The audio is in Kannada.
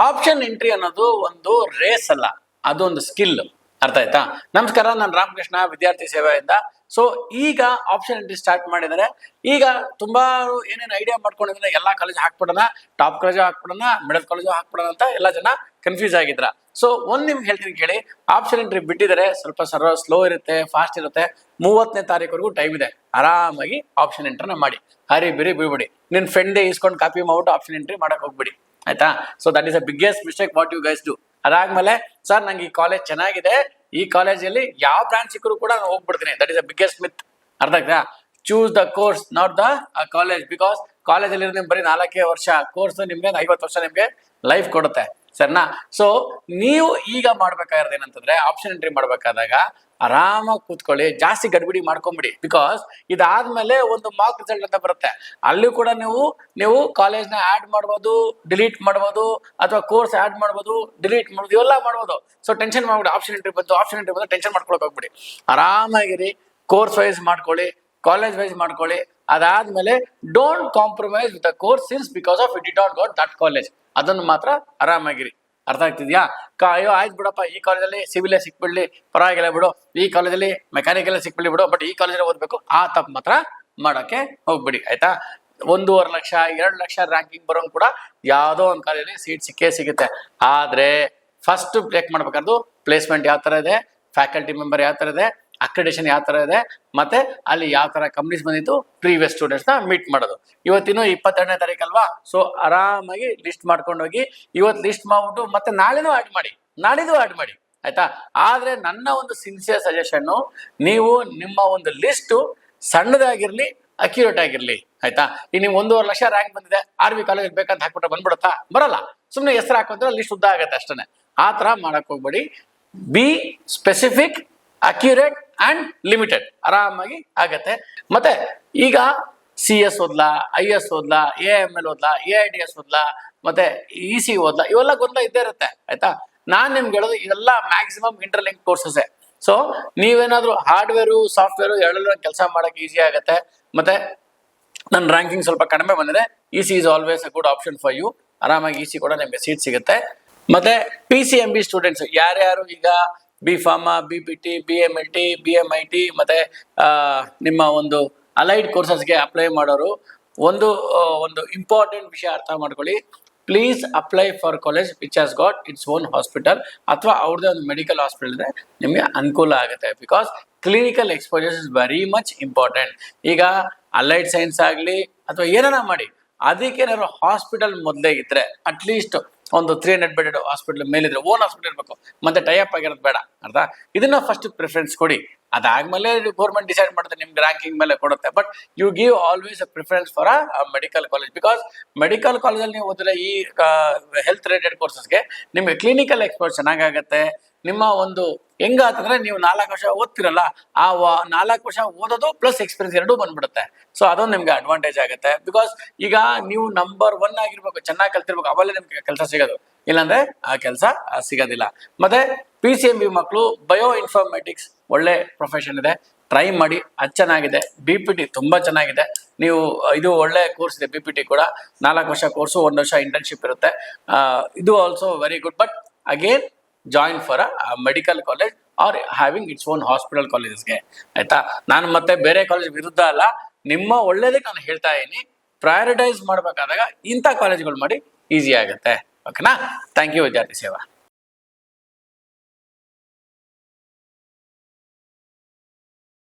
ಆಪ್ಷನ್ ಎಂಟ್ರಿ ಅನ್ನೋದು ಒಂದು ರೇಸ್ ಅಲ್ಲ, ಅದೊಂದು ಸ್ಕಿಲ್. ಅರ್ಥ ಆಯ್ತಾ? ನಮಸ್ಕಾರ, ನಾನು ರಾಮಕೃಷ್ಣ, ವಿದ್ಯಾರ್ಥಿ ಸೇವೆಯಿಂದ. ಸೊ ಈಗ ಆಪ್ಷನ್ ಎಂಟ್ರಿ ಸ್ಟಾರ್ಟ್ ಮಾಡಿದರೆ, ಈಗ ತುಂಬಾ ಏನೇನು ಐಡಿಯಾ ಮಾಡ್ಕೊಂಡಿದ್ರೆ ಎಲ್ಲಾ ಕಾಲೇಜ್ ಹಾಕ್ಬಿಡೋಣ, ಟಾಪ್ ಕಾಲೇಜ್ ಹಾಕ್ಬಿಡೋಣ, ಮಿಡಲ್ ಕಾಲೇಜ್ ಹಾಕ್ಬಿಡೋಣ ಅಂತ ಎಲ್ಲ ಜನ ಕನ್ಫ್ಯೂಸ್ ಆಗಿದ್ರ. ಸೊ ನಿಮ್ಗೆ ಹೇಳ್ತೀನಿ ಕೇಳಿ, ಆಪ್ಷನ್ ಎಂಟ್ರಿ ಬಿಟ್ಟಿದರೆ ಸ್ವಲ್ಪ ಸ್ಲೋ ಇರುತ್ತೆ, ಫಾಸ್ಟ್ ಇರುತ್ತೆ. 30ನೇ ತಾರೀಕುವರೆಗೂ ಟೈಮ್ ಇದೆ. ಆರಾಮಾಗಿ ಆಪ್ಷನ್ ಎಂಟ್ರಿನ ಮಾಡಿ, ಹರಿ ಬಿರಿ ಬಿಡ್ಬಿಡಿ. ನಿನ್ ಫ್ರೆಂಡ್ ಇಸ್ಕೊಂಡು ಕಾಪಿ ಮಾಡ್ಬಿಟ್ಟು ಆಪ್ಷನ್ ಎಂಟ್ರಿ ಮಾಡಕ್ ಹೋಗ್ಬಿಡಿ. ಆಯ್ತಾ? So that is a biggest mistake what you guys do. ಅದಾದ್ಮೇಲೆ, ಸರ್ ನಂಗೆ ಈ ಕಾಲೇಜ್ ಚೆನ್ನಾಗಿದೆ, ಈ ಕಾಲೇಜಲ್ಲಿ ಯಾವ ಬ್ರಾಂಚ್ ಸಿಕ್ಕರು ಕೂಡ ನಾನು ಹೋಗ್ಬಿಡ್ತೀನಿ. ದಟ್ ಇಸ್ ಅ ಬಿಗ್ಗೆಸ್ಟ್ ಮಿತ್. ಅರ್ಥ ಆಗ್ತಾ? Choose the course, not the college. Because ಕಾಲೇಜಲ್ಲಿ ನಿಮ್ಗೆ ಬರೀ 4 ವರ್ಷ ಕೋರ್ಸ್, ನಿಮ್ಗೆ 50 ವರ್ಷ ನಿಮ್ಗೆ ಲೈಫ್ ಕೊಡುತ್ತೆ. ಸರಿನಾ? ಸೊ ನೀವು ಈಗ ಮಾಡ್ಬೇಕಾಗಿರೋದು ಏನಂತಂದ್ರೆ, ಆಪ್ಷನ್ ಎಂಟ್ರಿ ಮಾಡ್ಬೇಕಾದಾಗ ಆರಾಮಾಗಿ ಕೂತ್ಕೊಳ್ಳಿ, ಜಾಸ್ತಿ ಗಡ್ಬಿಡಿ ಮಾಡ್ಕೊಂಬಿಡಿ. ಬಿಕಾಸ್ ಇದಾದ್ಮೇಲೆ ಒಂದು ಮಾರ್ಕ್ ರಿಸಲ್ಟ್ ಅಂತ ಬರುತ್ತೆ. ಅಲ್ಲಿ ಕೂಡ ನೀವು ಕಾಲೇಜ್ನ ಆಡ್ ಮಾಡ್ಬೋದು, ಡಿಲೀಟ್ ಮಾಡ್ಬೋದು, ಅಥವಾ ಕೋರ್ಸ್ ಆಡ್ ಮಾಡ್ಬೋದು, ಡಿಲೀಟ್ ಮಾಡ್ಬೋದು, ಇವೆಲ್ಲ ಮಾಡ್ಬೋದು. ಸೊ ಟೆನ್ಷನ್ ಮಾಡ್ಬಿಡಿ. ಆಪ್ಷನ್ ಎಂಟ್ರಿ ಬಂದು ಟೆನ್ಷನ್ ಮಾಡ್ಕೊಳಕ್ ಹೋಗ್ಬಿಡಿ. ಆರಾಮಾಗಿರಿ, ಕೋರ್ಸ್ ವೈಸ್ ಮಾಡ್ಕೊಳ್ಳಿ, ಕಾಲೇಜ್ ವೈಸ್ ಮಾಡ್ಕೊಳ್ಳಿ. ಅದಾದ್ಮೇಲೆ don't compromise with the course since because of it not got that college. ಅದನ್ನು ಮಾತ್ರ ಆರಾಮಾಗಿರಿ. ಅರ್ಥ ಆಗ್ತಿದ್ಯಾ? ಅಯ್ಯೋ ಆಯ್ತು ಬಿಡಪ್ಪ, ಈ ಕಾಲೇಜಲ್ಲಿ ಸಿವಿಲೇ ಸಿಕ್ಬಿಡ್ಲಿ, ಪರವಾಗಿಲ್ಲ ಬಿಡು, ಈ ಕಾಲೇಜಲ್ಲಿ ಮೆಕ್ಯಾನಿಕಲ್ ಸಿಕ್ಬಿಡ್ಲಿ ಬಿಡು, ಬಟ್ ಈ ಕಾಲೇಜಲ್ಲಿ ಓದ್ಬೇಕು, ಆ ತಪ್ಪು ಮಾತ್ರ ಮಾಡೋಕೆ ಹೋಗ್ಬಿಡಿ. ಆಯ್ತಾ? 1.5 ಲಕ್ಷ 2 ಲಕ್ಷ ರ್ಯಾಂಕಿಂಗ್ ಬರೋಂಗ್ ಕೂಡ ಯಾವುದೋ ಒಂದು ಕಾಲೇಜಲ್ಲಿ ಸೀಟ್ ಸಿಗುತ್ತೆ. ಆದ್ರೆ ಫಸ್ಟ್ ಚೆಕ್ ಮಾಡ್ಬೇಕಾದ್ರು ಪ್ಲೇಸ್ಮೆಂಟ್ ಯಾವ ತರ ಇದೆ, ಫ್ಯಾಕಲ್ಟಿ ಮೆಂಬರ್ ಯಾವ ತರ ಇದೆ, ಅಕ್ರೆಡಿಟೇಷನ್ ಯಾವ ತರ ಇದೆ, ಮತ್ತೆ ಅಲ್ಲಿ ಯಾವ ತರ ಕಂಪ್ನೀಸ್ ಬಂದಿತ್ತು, ಪ್ರೀವಿಯಸ್ ಸ್ಟೂಡೆಂಟ್ಸ್ ನ ಮೀಟ್ ಮಾಡೋದು. ಇವತ್ತಿನ 22ನೇ ತಾರೀಕು ಅಲ್ವಾ? ಸೊ ಆರಾಮಾಗಿ ಲಿಸ್ಟ್ ಮಾಡ್ಕೊಂಡು ಹೋಗಿ, ಇವತ್ತು ಲಿಸ್ಟ್ ಮಾಡ್ಬಿಟ್ಟು ಮತ್ತೆ ನಾಳೆನೂ ಆಡ್ ಮಾಡಿ, ನಾಡಿದ್ದು ಆಡ್ ಮಾಡಿ. ಆಯ್ತಾ? ಆದ್ರೆ ನನ್ನ ಒಂದು ಸಿನ್ಸಿಯರ್ ಸಜೆಷನ್, ನೀವು ನಿಮ್ಮ ಒಂದು ಲಿಸ್ಟ್ ಸಣ್ಣದಾಗಿರ್ಲಿ, ಅಕ್ಯುರೇಟ್ ಆಗಿರ್ಲಿ. ಆಯ್ತಾ? ಈಗ ನೀವು 1.5 ಲಕ್ಷ ರ್ಯಾಂಕ್ ಬಂದಿದೆ, RV ಕಾಲೇಜ್ ಬೇಕಂತ ಹಾಕ್ಬಿಟ್ರೆ ಬಂದ್ಬಿಡುತ್ತಾ? ಬರಲ್ಲ. ಸುಮ್ಮನೆ ಹೆಸರು ಹಾಕೋದ್ರೆ ಲಿಸ್ಟ್ ಉದ್ದ ಆಗತ್ತೆ ಅಷ್ಟೇ. ಆ ತರ ಮಾಡಕ್ ಹೋಗ್ಬೇಡಿ. B specific, accurate and limited. ಆರಾಮಾಗಿ ಆಗತ್ತೆ. ಮತ್ತೆ ಈಗ CS ಓದ್ಲಾ, IS ಓದ್ಲಾ, AML ಓದ್ಲಾ, AIDS ಓದ್ಲಾ, ಮತ್ತೆ EC ಓದ್ಲಾ, ಇವೆಲ್ಲ ಗೊಂದಲ ಇದ್ದೇ ಇರುತ್ತೆ. ಆಯ್ತಾ? ನಾನ್ ನಿಮ್ಗೆ ಹೇಳೋದು, ಇದೆಲ್ಲ ಮ್ಯಾಕ್ಸಿಮಮ್ ಇಂಟರ್ಲಿಂಕ್ ಕೋರ್ಸಸ್. ಸೊ ನೀವೇನಾದ್ರೂ ಹಾರ್ಡ್ವೇರು, ಸಾಫ್ಟ್ವೇರು ಎರಡಲ್ಲೂ ಕೆಲಸ ಮಾಡಕ್ ಈಸಿ ಆಗತ್ತೆ. ಮತ್ತೆ ನನ್ನ ರ್ಯಾಂಕಿಂಗ್ ಸ್ವಲ್ಪ ಕಡಿಮೆ ಬಂದಿದೆ, EC is always a good option for you. ಆರಾಮಾಗಿ EC ಕೂಡ ನಿಮ್ಗೆ ಸೀಟ್ ಸಿಗುತ್ತೆ. ಮತ್ತೆ PCMB ಸ್ಟೂಡೆಂಟ್ಸ್ ಯಾರ್ಯಾರು ಈಗ B.Pharma, BPT, BMLT, BMIT ಮತ್ತೆ ನಿಮ್ಮ ಒಂದು ಅಲೈಡ್ ಕೋರ್ಸಸ್ಗೆ ಅಪ್ಲೈ ಮಾಡೋರು, ಒಂದು ಇಂಪಾರ್ಟೆಂಟ್ ವಿಷಯ ಅರ್ಥ ಮಾಡ್ಕೊಳ್ಳಿ. Please apply for college which has got it's own hospital, ಅಥವಾ ಅವ್ರದ್ದೇ ಒಂದು ಮೆಡಿಕಲ್ ಹಾಸ್ಪಿಟಲ್ ಇದೆ, ನಿಮಗೆ ಅನುಕೂಲ ಆಗುತ್ತೆ. Because clinical exposures is very much important. ಈಗ ಅಲೈಡ್ ಸೈನ್ಸ್ ಆಗಲಿ ಅಥವಾ ಏನಾರ ಮಾಡಿ, ಅದಕ್ಕೇನಾದ್ರು ಹಾಸ್ಪಿಟಲ್ ಮೊದಲೇ ಇದ್ರೆ, ಅಟ್ಲೀಸ್ಟ್ ಒಂದು 300 ಬೆಡ್ ಹಾಸ್ಪಿಟಲ್ ಮೇಲಿದ್ರೆ, ಓನ್ ಹಾಸ್ಪಿಟಲ್ ಇರಬೇಕು, ಮತ್ತೆ ಟೈಅಪ್ ಆಗಿರೋದು ಬೇಡ. ಅರ್ಥ? ಇದನ್ನ ಫಸ್ಟ್ ಪ್ರಿಫರೆನ್ಸ್ ಕೊಡಿ. ಅದಾದ್ಮೇಲೆ ಗೌರ್ಮೆಂಟ್ ಡಿಸೈಡ್ ಮಾಡುತ್ತೆ, ನಿಮ್ಗೆ ರ್ಯಾಂಕಿಂಗ್ ಮೇಲೆ ಕೊಡುತ್ತೆ. But you give always a preference for a medical college. Because medical ಕಾಲೇಜಲ್ಲಿ ನೀವು ಓದಿದ್ರೆ ಈ ಹೆಲ್ತ್ ರಿಲೇಟೆಡ್ ಕೋರ್ಸಸ್ಗೆ ನಿಮ್ಗೆ ಕ್ಲಿನಿಕಲ್ ಎಕ್ಸ್ಪೋರ್ಟ್ ಚೆನ್ನಾಗಾಗತ್ತೆ. ನಿಮ್ಮ ಒಂದು ಹೆಂಗಾತಂದ್ರೆ, ನೀವು 4 ವರ್ಷ ಓದ್ತಿರಲ್ಲ, ಆ 4 ವರ್ಷ ಓದೋದು ಪ್ಲಸ್ ಎಕ್ಸ್ಪೀರಿಯನ್ಸ್ ಎರಡೂ ಬಂದ್ಬಿಡುತ್ತೆ. ಸೊ ಅದೊಂದು ನಿಮ್ಗೆ ಅಡ್ವಾಂಟೇಜ್ ಆಗುತ್ತೆ. ಬಿಕಾಸ್ ಈಗ ನೀವು ನಂಬರ್ 1 ಆಗಿರ್ಬೇಕು, ಚೆನ್ನಾಗಿ ಕಲ್ತಿರ್ಬೇಕು, ಅವೆಲ್ಲ ನಿಮ್ಗೆ ಕೆಲಸ ಸಿಗೋದು. ಇಲ್ಲಾಂದ್ರೆ ಆ ಕೆಲಸ ಸಿಗೋದಿಲ್ಲ. ಮತ್ತೆ PCMB ಮಕ್ಕಳು ಬಯೋ ಇನ್ಫಾರ್ಮೆಟಿಕ್ಸ್ ಒಳ್ಳೆ ಪ್ರೊಫೆಷನ್ ಇದೆ, ಟ್ರೈ ಮಾಡಿ, ಅದು ಚೆನ್ನಾಗಿದೆ. BPT ತುಂಬಾ ಚೆನ್ನಾಗಿದೆ. ನೀವು ಇದು ಒಳ್ಳೆ ಕೋರ್ಸ್ ಇದೆ. BPT ಕೂಡ 4 ವರ್ಷ ಕೋರ್ಸು, 1 ವರ್ಷ ಇಂಟರ್ನ್ಶಿಪ್ ಇರುತ್ತೆ. ಇದು also very good. But again join for a medical college or having its own hospital ಕಾಲೇಜಸ್ಗೆ. ಆಯ್ತಾ? ನಾನು ಮತ್ತೆ ಬೇರೆ ಕಾಲೇಜ್ ವಿರುದ್ಧ ಅಲ್ಲ, ನಿಮ್ಮ ಒಳ್ಳೇದಕ್ಕೆ ನಾನು ಹೇಳ್ತಾ ಇದೀನಿ. ಪ್ರಯಾರಿಟೈಸ್ ಮಾಡ್ಬೇಕಾದಾಗ ಇಂಥ ಕಾಲೇಜ್ಗಳು ಮಾಡಿ, ಈಸಿ ಆಗುತ್ತೆ. ಓಕೆನಾ? ಥ್ಯಾಂಕ್ ಯು, ವಿದ್ಯಾರ್ಥಿ ಸೇವಾ.